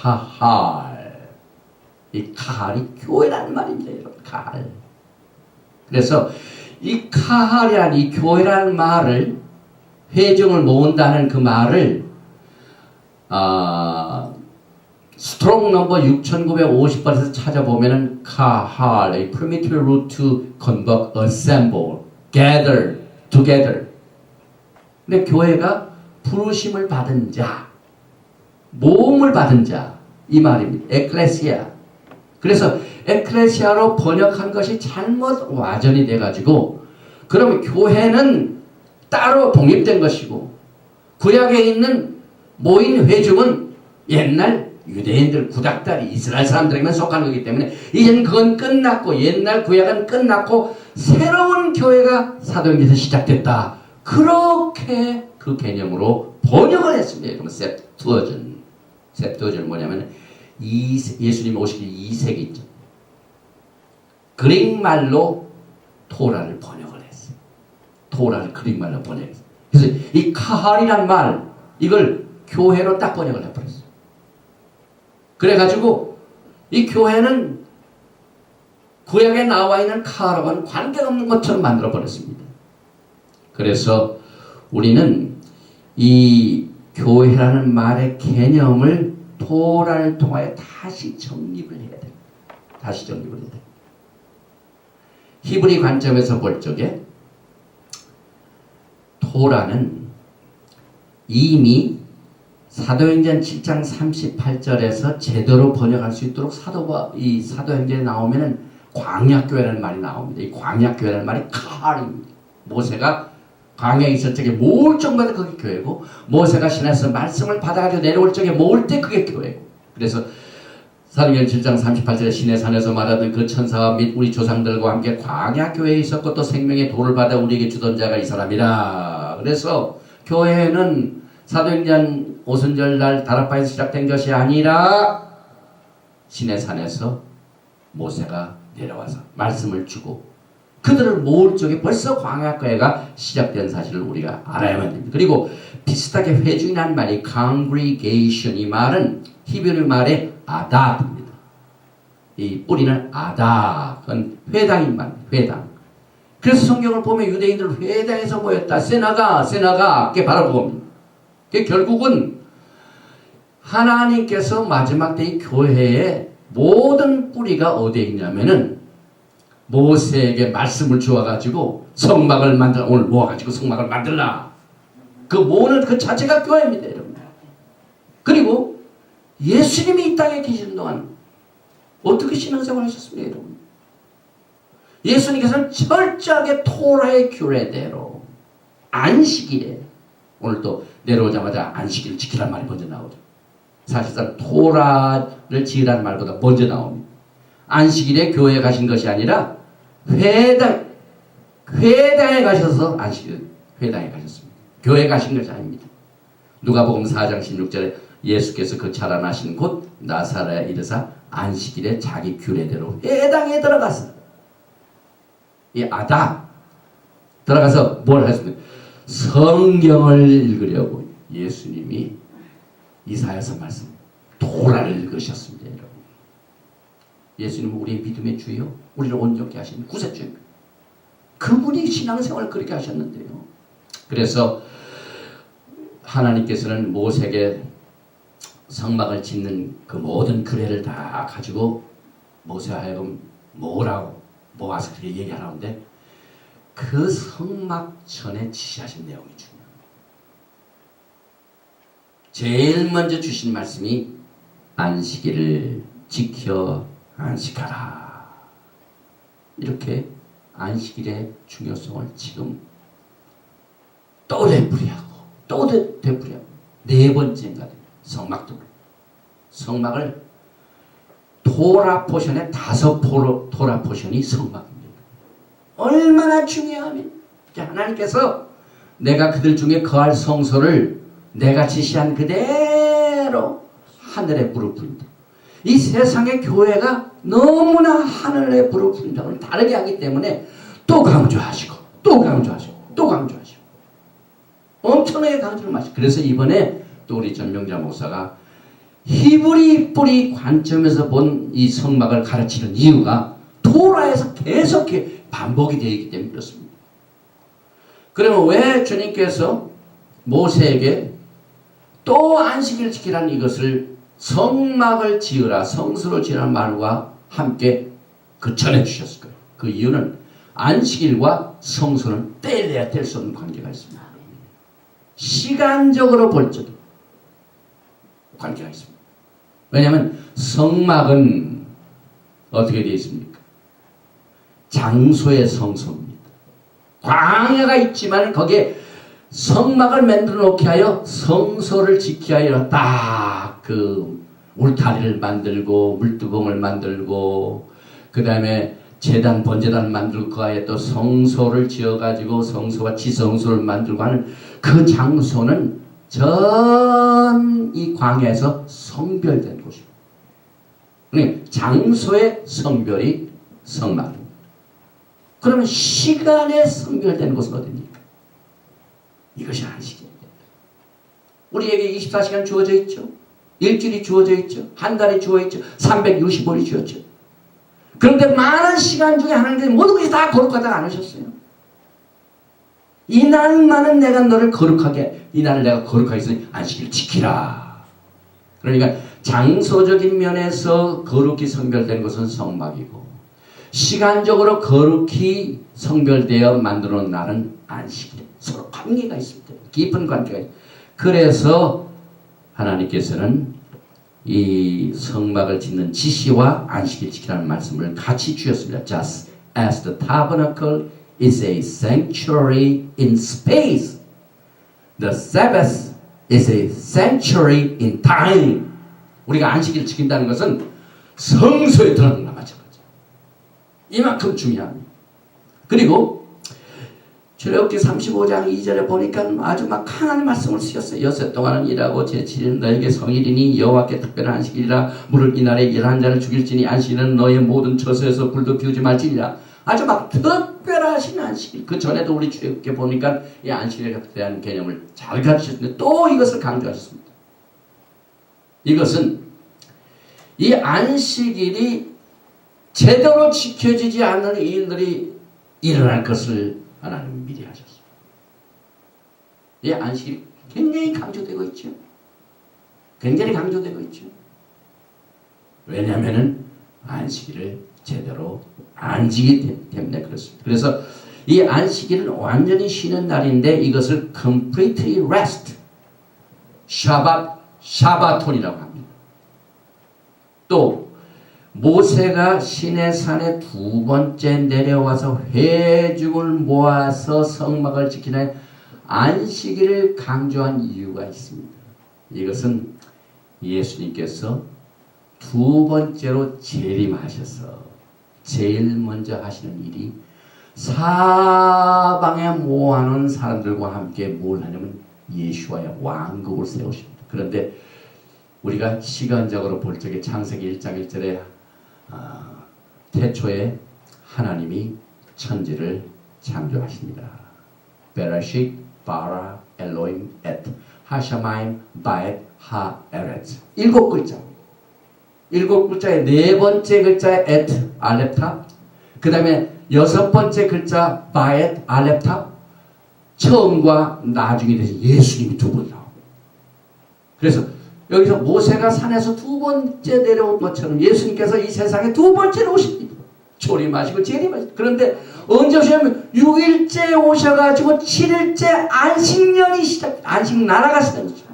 카할. 이 카할이 교회라는 말입니다, 여러분. 카할. 그래서 이 카할이라는 이 교회라는 말을, 회중을 모은다는 그 말을 스트롱 넘버 6950번에서 찾아보면은 카할, a primitive root to convoke, assemble, gather, together. 근데 교회가 부르심을 받은 자, 모음을 받은 자, 이 말입니다. 에클레시아. 그래서 에클레시아로 번역한 것이 잘못 와전이 돼가지고, 그러면 교회는 따로 독립된 것이고, 구약에 있는 모인 회중은 옛날 유대인들, 구닥다리, 이스라엘 사람들에게만 속하는 거기 때문에 이제는 그건 끝났고, 옛날 구약은 끝났고 새로운 교회가 사도행전에서 시작됐다. 그렇게 그 개념으로 번역을 했습니다. 그러면 셉투어전. 셉투어전은 뭐냐면 예수님이 오시기 2세기죠. 그릭말로 토라를 번역을 했어요. 토라를 그릭말로 번역했어요. 그래서 이 카할이란 말, 이걸 교회로 딱 번역을 해버렸어요. 그래가지고 이 교회는 구약에 나와 있는 카할하고는 관계없는 것처럼 만들어버렸습니다. 그래서 우리는 이 교회라는 말의 개념을 토라를 통하여 다시 정립을 해야 돼요. 다시 정립을 해야 돼요. 히브리 관점에서 볼 적에 토라는 이미 사도행전 7장 38절에서 제대로 번역할 수 있도록 이 사도행전에 나오면은 광야교회라는 말이 나옵니다. 이 광야교회라는 말이 카할입니다. 모세가 광야에 있을 적에 모을 적마다 그게 교회고, 모세가 신에서 말씀을 받아가지고 내려올 적에 모을 때 그게 교회고. 그래서 사도행전 7장 38절에 신의 산에서 말하던 그 천사와 및 우리 조상들과 함께 광야교회에 있었고 또 생명의 도를 받아 우리에게 주던 자가 이 사람이라. 그래서 교회는 사도행전 오순절 날 다락방에서 시작된 것이 아니라 신의 산에서 모세가 내려와서 말씀을 주고 그들을 모을 적에 벌써 광야교회가 시작된 사실을 우리가 알아야만 됩니다. 그리고 비슷하게 회중이라는 말이 congregation, 이 말은 히브리 말의 아다입니다. 이 뿌리는 아다, 그건 회당인 말입니다. 회당. 그래서 성경을 보면 유대인들 회당에서 모였다. 세나가, 그게 바로 그겁니다. 결국은 하나님께서 마지막 때 이 교회의 모든 뿌리가 어디에 있냐면은 모세에게 말씀을 주어가지고 성막을 만들어, 오늘 모아가지고 성막을 만들라. 그 모으는 그 자체가 교회입니다, 여러분. 그리고 예수님이 이 땅에 계시는 동안 어떻게 신앙생활 하셨습니까, 여러분? 예수님께서는 철저하게 토라의 규례대로 안식일에, 오늘 또 내려오자마자 안식일을 지키라는 말이 먼저 나오죠. 사실상 토라를 지으라는 말보다 먼저 나옵니다. 안식일에 교회에 가신 것이 아니라 회당에 가셔서 회당에 가셨습니다. 교회에 가신 것이 아닙니다. 누가복음 4장 16절에 예수께서 그 자라나신 곳 나사렛에 이르사 안식일에 자기 규례대로 회당에 들어갔어요. 이 아다 들어가서 뭘 했습니까? 성경을 읽으려고 예수님이 이사야서 말씀 토라를 읽으셨습니다. 여러분. 예수님은 우리의 믿음의 주요, 우리를 온전케 하신 구세주입니다. 그분이 신앙생활을 그렇게 하셨는데요. 그래서 하나님께서는 모세에게 성막을 짓는 그 모든 규례를 다 가지고 모세와 하여금 모아서 그렇게 얘기하라는데, 그 성막 전에 지시하신 내용이 중요합니다. 제일 먼저 주신 말씀이 안식일을 지켜 안식하라. 이렇게 안식일의 중요성을 지금 또 되풀이하고 또 되풀이하고 네 번째인가 성막도. 성막을 토라 포션의 5 토라 포션이 성막입니다. 얼마나 중요하면 하나님께서 내가 그들 중에 거할 성소를 내가 지시한 그대로 하늘에 불을 뿐다. 이 세상의 교회가 너무나 하늘에 불을 뿐다고는 다르게 하기 때문에 또 강조하시고 엄청나게 강조를 마시고. 그래서 이번에 또 우리 전명자 목사가 히브리 뿌리 관점에서 본 이 성막을 가르치는 이유가 토라에서 계속 반복이 되어 있기 때문에 그렇습니다. 그러면 왜 주님께서 모세에게 또 안식일을 지키라는 이것을 성막을 지으라, 성소를 지으라는 말과 함께 전해 주셨을까요? 그 이유는 안식일과 성소는 떼려야 뗄 수 없는 관계가 있습니다. 시간적으로 볼 적에 관계가 있습니다. 왜냐하면 성막은 어떻게 되어 있습니까? 장소의 성소입니다. 광야가 있지만 거기에 성막을 만들어 놓게 하여 성소를 지키게 하여 딱 그 울타리를 만들고 물두멍을 만들고 그 다음에 제단 번제단을 만들고 그 아에 또 성소를 지어가지고 성소와 지성소를 만들고 하는 그 장소는 전 이 광야에서 성별된 곳입니다. 그러니까 장소의 성별이 성막입니다. 그러면 시간에 성별된 곳은 어디입니까? 이것이 안식입니다. 우리에게 24시간 주어져 있죠. 일주일이 주어져 있죠. 한 달이 주어져 있죠. 365일이 주어졌죠. 그런데 많은 시간 중에 하나님께서 모든 것이 다 거룩하지 않으셨어요. 이 날만은 내가 너를 거룩하게, 이 날을 내가 거룩하게 했으니 안식일을 지키라. 그러니까 장소적인 면에서 거룩히 성별된 것은 성막이고 시간적으로 거룩히 성별되어 만들어 놓은 날은 안식일. 서로 관계가 있습니다. 깊은 관계가 있습니다. 그래서 하나님께서는 이 성막을 짓는 지시와 안식일 지키라는 말씀을 같이 주셨습니다. Just as the tabernacle is a sanctuary in space, the Sabbath is a sanctuary in time. 우리가 안식일을 지킨다는 것은 성소에 들어가는 것과 마찬가지예요. 이만큼 중요합니다. 그리고 출애굽기 35장 2절에 보니까 아주 막 강한 말씀을 쓰셨어요. 여섯 동안은 일하고 제7일은 너에게 성일이니 여호와께 특별한 안식일이라. 무릇 이날에 일한 자를 죽일지니 안식일은 너의 모든 처소에서 불도 피우지 말지니라. 아주 막 특별하신 안식일. 그 전에도 우리 출애굽기에 보니까 이 안식일에 대한 개념을 잘 가르치셨는데 또 이것을 강조하셨습니다. 이것은 이 안식일이 제대로 지켜지지 않는 일들이 일어날 것을 하나님은 미리 하셨습니다. 이 안식일이 굉장히 강조되고 있죠. 굉장히 강조되고 있죠. 왜냐하면 안식일을 제대로 안 지기 때문에 그렇습니다. 그래서 이 안식일은 완전히 쉬는 날인데 이것을 completely rest, 샤바톤이라고 합니다. 또 모세가 시내산에 두 번째 내려와서 회중을 모아서 성막을 지키는 안식일을 강조한 이유가 있습니다. 이것은 예수님께서 두 번째로 재림하셔서 제일 먼저 하시는 일이 사방에 모아놓은 사람들과 함께 뭘 하냐면 예수와의 왕국을 세우십니다. 그런데 우리가 시간적으로 볼 적에 창세기 1장 1절에 태초에 하나님이 천지를 창조하십니다. 베라식 바라 엘로임 엣 하샤마임 바엣 하에렛. 7글자. 7글자의 네 번째 글자의 엣 알렙탑, 그 다음에 6번째 글자 바엣 알렙탑, 처음과 나중에 대해서 예수님이 두 번 나옵니다. 그래서 여기서 모세가 산에서 두 번째 내려온 것처럼 예수님께서 이 세상에 두 번째로 오십니다. 조림하시고 재림하시고. 그런데 언제 오시냐면 6일째 오셔가지고 7일째 안식년이 안식 나라가 시작됩니다.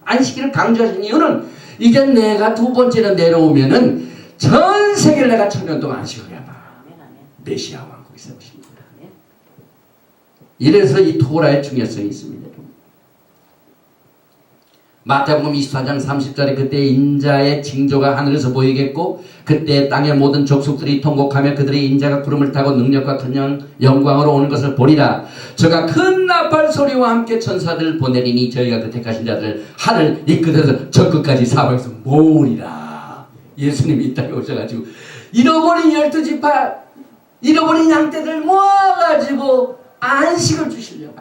안식일을 강조하신 이유는 이제 내가 두 번째로 내려오면은 전 세계를 내가 1000년 동안 안식을 해야 메시아 왕국이 세우십니다. 이래서 이 토라의 중요성이 있습니다. 마태복음 24장 30절에 그때 인자의 징조가 하늘에서 보이겠고 그때 땅의 모든 족속들이 통곡하며 그들의 인자가 구름을 타고 능력과 큰 영광으로 오는 것을 보리라. 저가 큰 나팔 소리와 함께 천사들을 보내리니 저희가 그 택하신 자들 하늘 이 끝에서 저 끝까지 사방에서 모으리라. 예수님이 이 땅에 오셔가지고 잃어버린 12지파 잃어버린 양떼들 모아가지고 안식을 주시려고.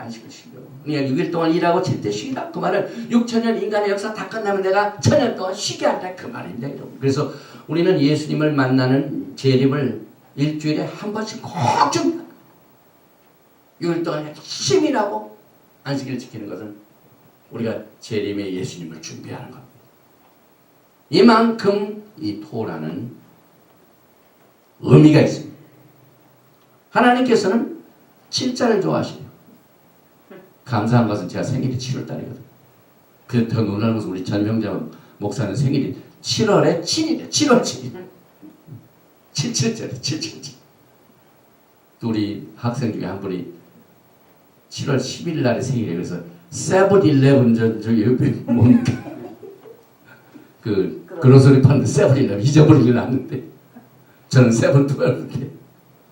그러니까 6일 동안 일하고 7대 쉬라. 그 말은 6천년 인간의 역사 다 끝나면 내가 1000년 동안 쉬게 한다. 그 말입니다. 그래서 우리는 예수님을 만나는 재림을 일주일에 한 번씩 꼭 줍니다. 6일 동안 열심히 일하고 안식일을 지키는 것은 우리가 재림의 예수님을 준비하는 겁니다. 이만큼 이 토라는 의미가 있습니다. 하나님께서는 7자를 좋아하시네요. 감사한 것은 제가 생일이 7월달이거든요. 그 더 놀라운 것은 우리 전명자 목사는 생일이 7월에 7일이에요. 7월 7일. 77절에 77절. 우리 학생 중에 한 분이 7월 10일 날에 생일이에요. 그래서 세븐일레븐 저기 뭡니까? 그 그로서리 파는데 세븐일레븐 잊어버리진 않는데 저는 세븐트웰브인데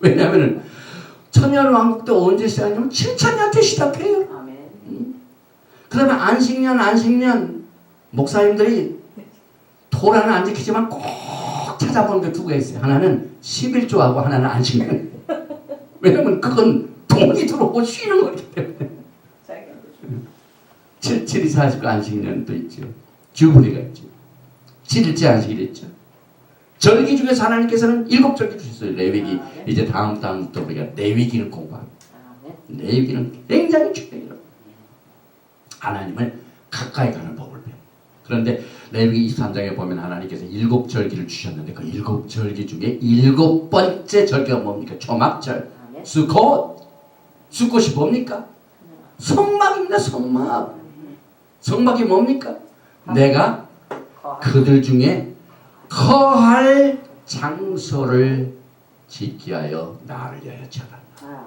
왜냐하면은 천년왕국 때 언제 시작하냐면 7천년 때 시작해요. 그 다음에 안식년 목사님들이 토라는 안 지키지만 꼭 찾아보는 게 두 개 있어요. 하나는 11조하고 하나는 안식년. 왜냐면 그건 돈이 들어오고 쉬는 거기 때문에. 7일이 49 안식년도 있죠. 주부리가 있죠. 7일째 안식일 있죠. 절기 중에서 하나님께서는 7절기 주셨어요. 레위기. 이제 다음부터 우리가 레위기를 공부합니다. 레위기는 굉장히 중요해요. 하나님을 가까이 가는 법을 배워요. 그런데 레위기 23장에 보면 하나님께서 7절기를 주셨는데 그 7절기 중에 7번째 절기가 뭡니까? 초막절. 수콧. 수콧이 뭡니까? 성막입니다. 성막. 성막이 뭡니까? 내가 그들 중에 거할 장소를 짓게 하여 나를 위하여 쳐달라.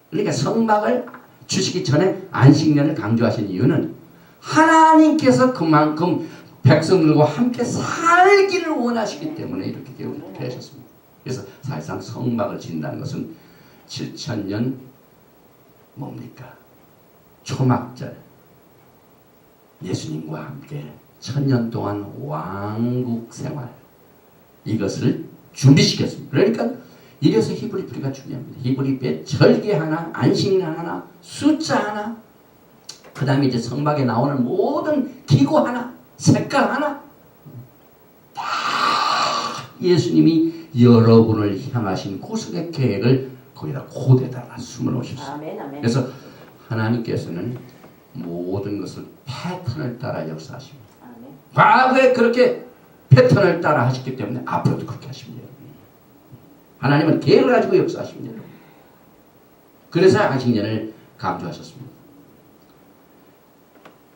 그러니까 성막을 주시기 전에 안식년을 강조하신 이유는 하나님께서 그만큼 백성들과 함께 살기를 원하시기 때문에 이렇게 되셨습니다. 그래서 사실상 성막을 짓는다는 것은 7천년 뭡니까? 초막절. 예수님과 함께 1000년 동안 왕국 생활 이것을 준비시켰습니다. 그러니까 이래서 히브리 뿌리가 중요합니다. 히브리 뿌리에 절기 하나, 안식년 하나, 숫자 하나, 그 다음에 이제 성막에 나오는 모든 기구 하나, 색깔 하나 다 예수님이 여러분을 향하신 구속의 계획을 거기다 코드에다가 숨어놓으셨습니다. 그래서 하나님께서는 모든 것을 패턴을 따라 역사하십니다. 과거에 그렇게 패턴을 따라 하셨기 때문에 앞으로도 그렇게 하십니다. 하나님은 계획을 가지고 역사하십니다. 그래서 안식년을 강조하셨습니다.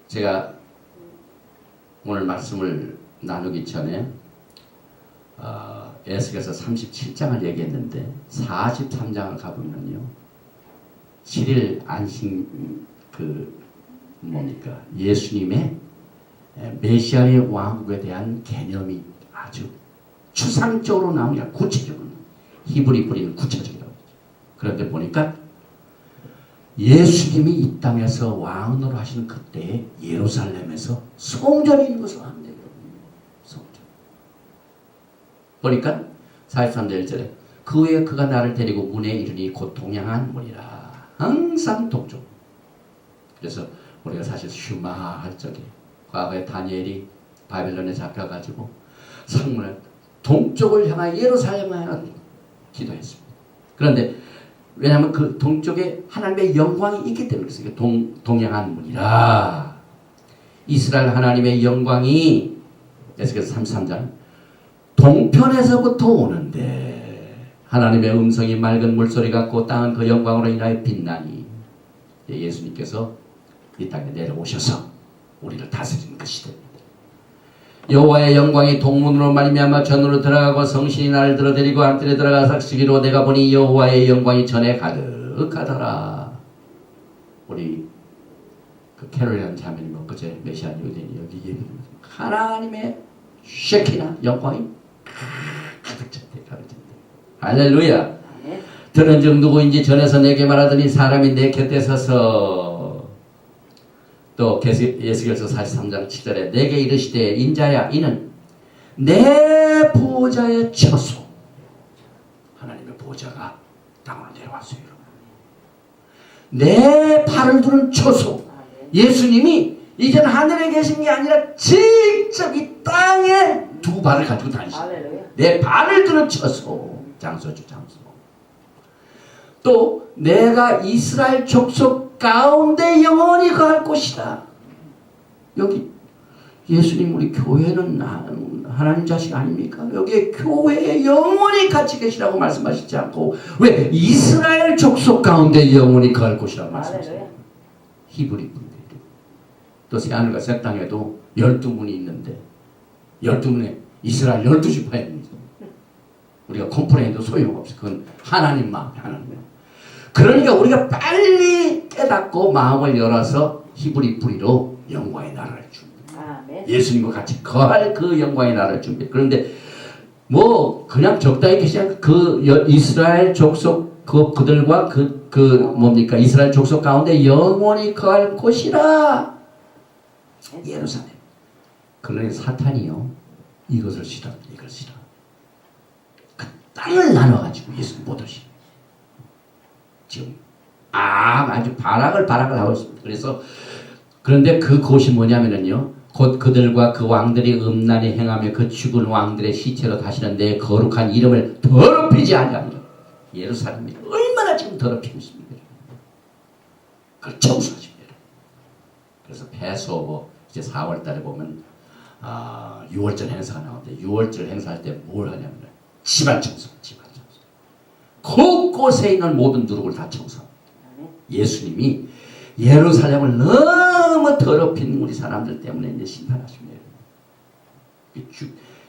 제가 오늘 말씀을 나누기 전에 에스겔서 37장을 얘기했는데 43장을 가보면요 7일 안식 뭡니까? 예수님의 메시아의 왕국에 대한 개념이 아주 추상적으로 나옵니다. 구체적으로. 히브리 뿌리는 구체적이라고 하죠. 그런데 보니까 예수님이 이 땅에서 왕으로 하시는 그때에 예루살렘에서 성전이 있는 것을 압니다. 성전. 보니까 43절 1절에 그 후에 그가 나를 데리고 문에 이르니 곧 동양한 문이라. 항상 동쪽. 그래서 우리가 사실 슈마할 적에 과거에 다니엘이 바벨론에 잡혀가지고 성문을 동쪽을 향하여 예루살렘을 향하여 기도했습니다. 그런데 왜냐하면 그 동쪽에 하나님의 영광이 있기 때문에 그래서 동양한 문이라. 이스라엘 하나님의 영광이 에스겔서 33장 동편에서부터 오는데 하나님의 음성이 맑은 물소리 같고 땅은 그 영광으로 인하여 빛나니 예수님께서 이 땅에 내려오셔서 우리를 다스리는 것이 됩니다. 여호와의 영광이 동문으로 말미암아 전으로 들어가고 성신이 나를 들어데리고 안뜰에 들어가서 시기로 내가 보니 여호와의 영광이 전에 가득하더라. 우리 그 캐롤이라는 자매님 엊그제 메시아 유대인이 여기 얘기합니다. 하나님의 쉐키나 영광이 가득 찼대. 할렐루야. 들은즉 누구인지 전에서 내게 말하더니 사람이 내 곁에 서서 또 에스겔서 43장 7절에 내게 이르시되 인자야 이는 내 보좌의 처소. 하나님의 보좌가 땅으로 내려왔어요. 내 발을 두는 초소. 예수님이 이젠 하늘에 계신 게 아니라 직접 이 땅에 두 발을 가지고 다니시다. 내 발을 두는 처소. 장소죠, 장소. 또 내가 이스라엘 족속 가운데 영원히 거할 곳이다. 여기 예수님 우리 교회는 하나님 자식 아닙니까? 여기에 교회에 영원히 같이 계시라고 말씀하시지 않고 왜 이스라엘 족속 가운데 영원히 거할 곳이라고 말씀하세요? 히브리 분들. 또 새하늘과 새 땅에도 12문이 있는데 12문에 이스라엘 12지파입니다. 우리가 컴플레인도 소용없어. 그건 하나님 마음이 하나님 마음. 그러니까 우리가 빨리 깨닫고 마음을 열어서 히브리 뿌리로 영광의 나라를 줍니다. 예수님과 같이 거할 그 영광의 나라를 줍니다. 그런데 뭐 그냥 적당히 계시지 않고 그 이스라엘 족속 그들과 뭡니까 이스라엘 족속 가운데 영원히 거할 곳이라 예루살렘. 그러니 사탄이요 이것을 싫어, 이걸 싫어. 그 땅을 나눠가지고 예수님 못 오시. 지금 아주 발악을 하고 있습니다. 그래서 그런데 그 곳이 뭐냐면은요. 곧 그들과 그 왕들이 음란히 행하며 그 죽은 왕들의 시체로 다시는 내 거룩한 이름을 더럽히지 아니하리라. 예루살렘이 얼마나 지금 더럽히고 있습니까? 그걸 청소하십니다. 그래서 패소버 이제 4월 달에 보면 6월절 행사가 나오는데 6월절 행사할 때 뭘 하냐면 집안 청소, 집안 청소. 곳곳에 있는 모든 누룩을 다 청소합니다. 예수님이 예루살렘을 너무 더럽힌 우리 사람들 때문에 이제 심판하십니다.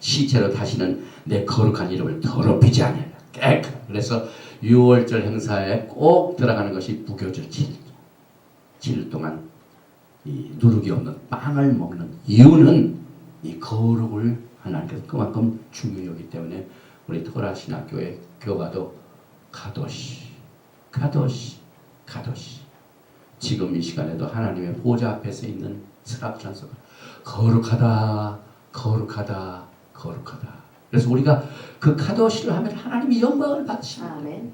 시체로 다시는 내 거룩한 이름을 더럽히지 않아요. 깨끗. 그래서 6월절 행사에 꼭 들어가는 것이 무교절 7일. 7일 동안 이 누룩이 없는 빵을 먹는 이유는 이 거룩을 하나님께서 그만큼 중요하기 때문에 우리 토라 신학교의 교가도 가도시. 지금 이 시간에도 하나님의 보좌 앞에서 있는 스라프란서가 거룩하다. 그래서 우리가 그 카도시를 하면 하나님이 영광을 받으십니다. 아멘.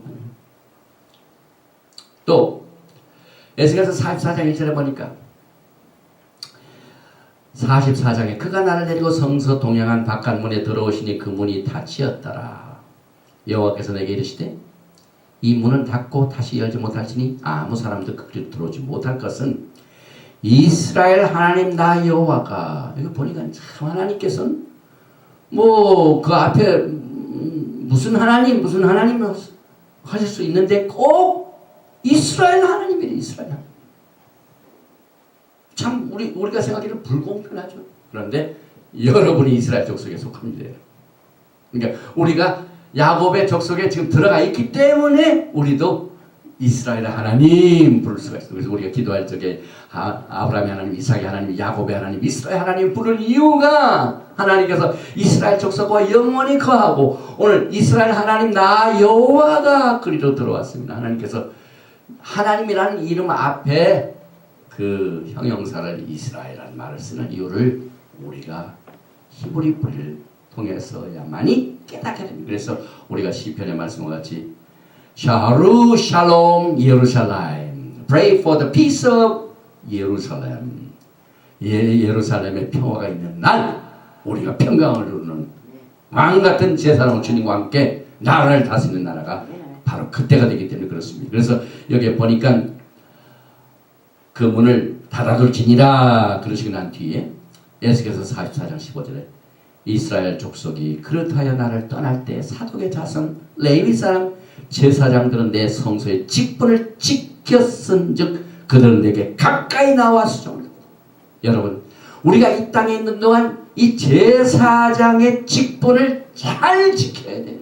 또 에스겔서 44장 1절에 보니까 44장에 그가 나를 데리고 성서 동양한 바깥문에 들어오시니 그 문이 닫히었더라. 여호와께서 내게 이르시되 이 문은 닫고 다시 열지 못할지니 아무 사람도 그 길로 들어오지 못할 것은 이스라엘 하나님 나 여호와가. 이거 보니까 참 하나님께서는 뭐 그 앞에 무슨 하나님 하실 수 있는데 꼭 이스라엘 하나님이래. 이스라엘 하나님. 참 우리가 생각하기는 불공평하죠. 그런데 여러분이 이스라엘 족속에 속합니다. 그러니까 우리가 야곱의 족속에 지금 들어가 있기 때문에 우리도 이스라엘 하나님 부를 수가 있어요. 그래서 우리가 기도할 적에 아브라함의 하나님, 이삭의 하나님, 야곱의 하나님, 이스라엘 하나님 부를 이유가 하나님께서 이스라엘 족속과 영원히 거하고 오늘 이스라엘 하나님 나 여호와가 그리로 들어왔습니다. 하나님께서 하나님이라는 이름 앞에 그 형용사를 이스라엘이라는 말을 쓰는 이유를 우리가 히브리 뿌리를 통해서야만이 깨닫게 됩니다. 그래서 우리가 시편의 말씀과 같이 샤루 샬롬 예루살렘 Pray for the peace of 예루살렘. 예루살렘에 평화가 있는 날 우리가 평강을 누리는 왕같은 제사장 주님과 함께 나라를 다스리는 나라가 바로 그때가 되기 때문에 그렇습니다. 그래서 여기에 보니까 그 문을 닫아둘지니라 그러시고 난 뒤에 에스겔서 44장 15절에 이스라엘 족속이 그렇다여 나를 떠날 때 사독의 자손 레위 사람 제사장들은 내 성소의 직분을 지켰은즉 그들은 내게 가까이 나와 수종을. 여러분 우리가 이 땅에 있는 동안 이 제사장의 직분을 잘 지켜야 돼요.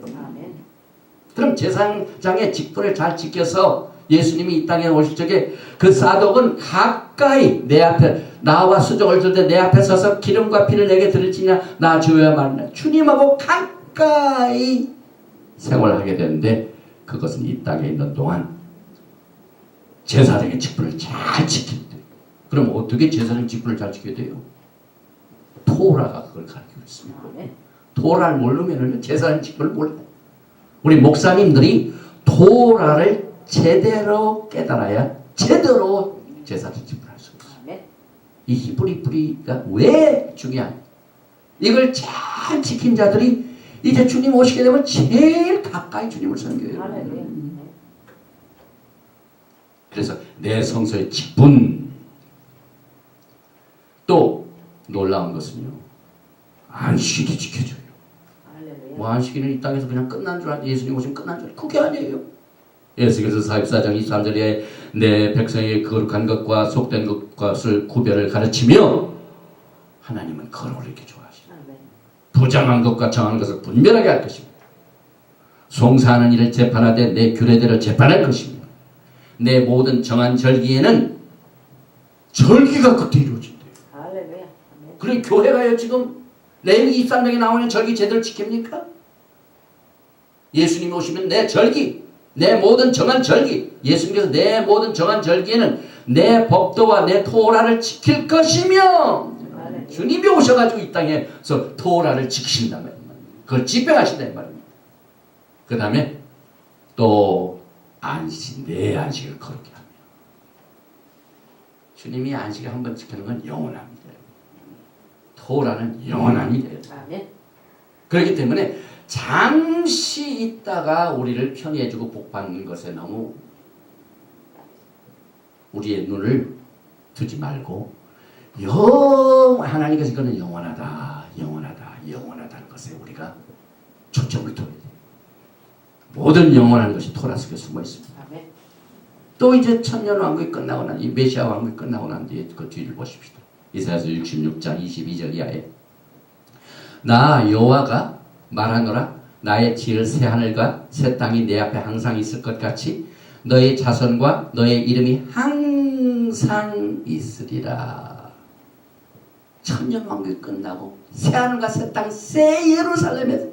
그럼 제사장의 직분을 잘 지켜서 예수님이 이 땅에 오실 적에 그 사독은 가까이 내 앞에 나와 수종을 줄 때 내 앞에 서서 기름과 피를 내게 드릴지냐 나 주여야 말이나 주님하고 가까이 생활하게 되는데 그것은 이 땅에 있는 동안 제사장의 직분을 잘 지켜야 돼요. 그럼 어떻게 제사장 직분을 잘 지켜야 돼요? 토라가 그걸 가르치고 있습니다. 토라를 모르면 제사장 직분을 몰라요. 우리 목사님들이 토라를 제대로 깨달아야 제대로 제사를 지불할 수 있어요. 이 히브리 뿌리가 왜 중요한? 이걸 잘 지킨 자들이 이제 주님 오시게 되면 제일 가까이 주님을 섬겨요. 그래서 내 성소의 직분. 또 놀라운 것은요, 안식이 지켜져요. 뭐 안식일은 이 땅에서 그냥 끝난 줄 알았는데 예수님 오시면 끝난 줄 알았는데 그게 아니에요. 예수께서 44장 23절에 내 백성의 거룩한 것과 속된 것을 구별을 가르치며 하나님은 거룩을 이렇게 좋아하시고 부정한 것과 정한 것을 분별하게 할 것입니다. 송사하는 일을 재판하되 내 규례대로 재판할 것입니다. 내 모든 정한 절기에는 절기가 그때 이루어진대요. 그럼 교회가요 지금 레위기 23장에 나오는 절기 제대로 지킵니까? 예수님이 오시면 내 절기, 내 모든 정한 절기, 예수님께서 내 모든 정한 절기에는 내 법도와 내 토라를 지킬 것이며 주님이 오셔가지고 이 땅에서 토라를 지키신단 말입니다. 그걸 집행하신다는 말입니다. 그 다음에 또 안식, 내 안식을 거룩히 하며 주님이 안식을 한번 지키는 건 영원합니다. 토라는 영원함이 돼요. 그렇기 때문에 잠시 있다가 우리를 편애해주고 복받는 것에 너무 우리의 눈을 두지 말고 하나님께서 이거는 영원하다, 영원하다, 영원하다는 것에 우리가 초점을 둬야 돼요. 모든 영원한 것이 토라 속에 숨어 있습니다. 또 이제 천년왕국이 끝나고 난 이 메시아 왕국이 끝나고 난 뒤에 그 뒤를 보십시다. 이사야서 66장 22절 이하에 나 여호와가 말하노라 나의 지을 새 하늘과 새 땅이 내 앞에 항상 있을 것 같이 너의 자손과 너의 이름이 항상 있으리라. 천년왕국이 끝나고 새 하늘과 새 땅 새 예루살렘에서